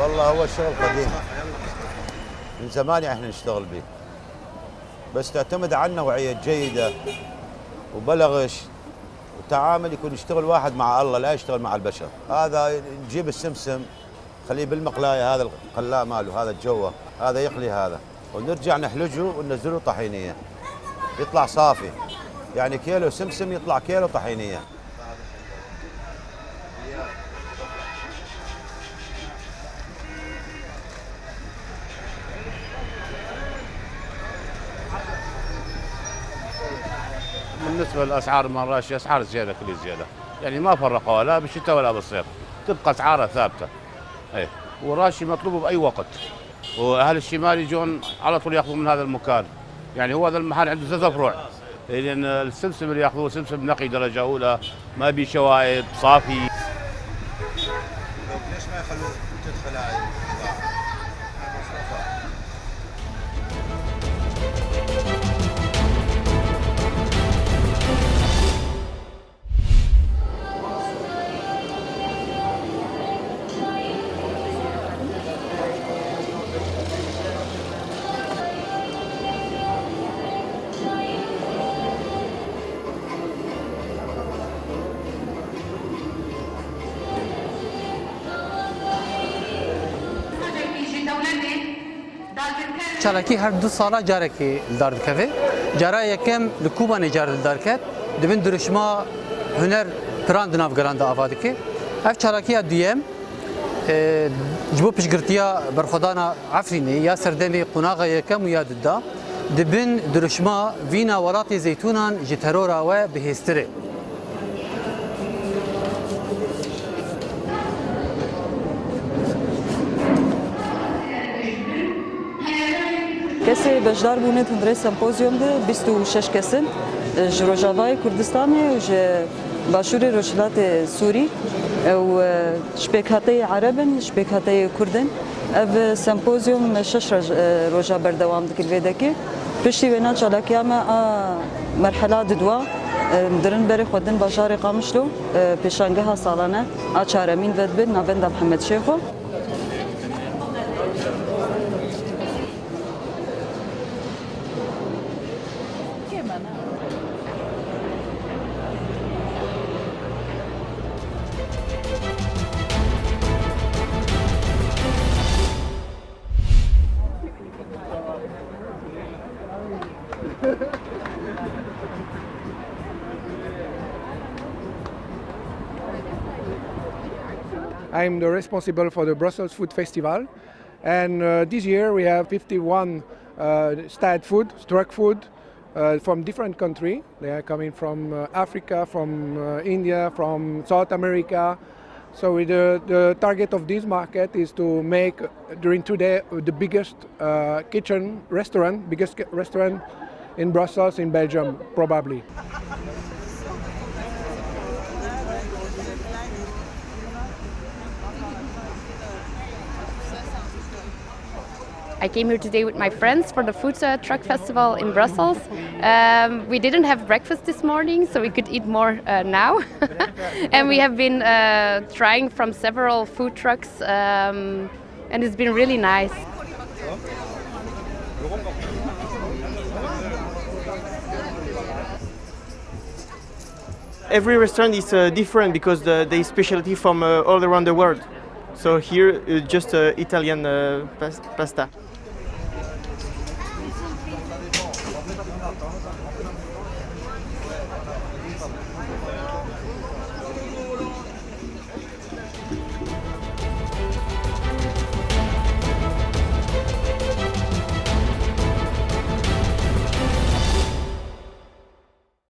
والله هو الشغل قديم من زمان احنا نشتغل به، بس تعتمد على النوعيه الجيده وبلغش وتعامل، يكون يشتغل واحد مع الله لا يشتغل مع البشر. هذا نجيب السمسم خليه بالمقلايه، هذا القلاء ماله هذا الجوه، هذا يقلي هذا، ونرجع نحلجه وننزله طحينيه يطلع صافي، يعني كيلو سمسم يطلع كيلو طحينيه. بالنسبه للاسعار مراشي اسعار زياده كل زياده، يعني ما فرقوا لا بالشتاء ولا بالصيف، تبقى اسعارها ثابته. اي وراشي مطلوب باي وقت، واهل الشمال يجون على طول ياخذون من هذا المكان، يعني هو هذا المحل عنده 3 فروع، لان السمسم اللي ياخذوه سمسم نقي درجه اولى ما بيه شوائب صافي. ليش ما يخلوه تدخل هاي؟ چالاکی هر 2 ساله جاره که دار دکوه جاره یکم لکوبان جاره دار کرد دبن درشما هنر پراند نافگراند آواد که اف چالاکی دویم جبو پشگرتیا برخدانا عفرینی یا سردمی قناغ یکم و یا ددا دبن درشما وینا ولات زیتونان جترورا و بهستره. کسی بجدار بونه تندره سمپوزیوم ده 26 کسن جروجاوای کردستانی و باشور روشلات سوری و شبکاتی عربن شبکاتی کردن اف سمپوزیوم 6 روجا بردوام دکل ویدکی پشتی وینا چالاکیاما مرحله دوا درن بری خودن باشار قامشلو پیشانگه ها سالانه آچارمین ودبن نابند محمد شیخو. I'm the responsible for the Brussels Food Festival, and this year we have 51 stad food, truck food from different countries. They are coming from Africa, from India, from South America. So the target of this market is to make during today the biggest biggest restaurant in Brussels, in Belgium, probably. I came here today with my friends for the food truck festival in Brussels. We didn't have breakfast this morning, so we could eat more now. And we have been trying from several food trucks, and it's been really nice. Every restaurant is different because they specialty from all around the world. So here, just Italian pasta.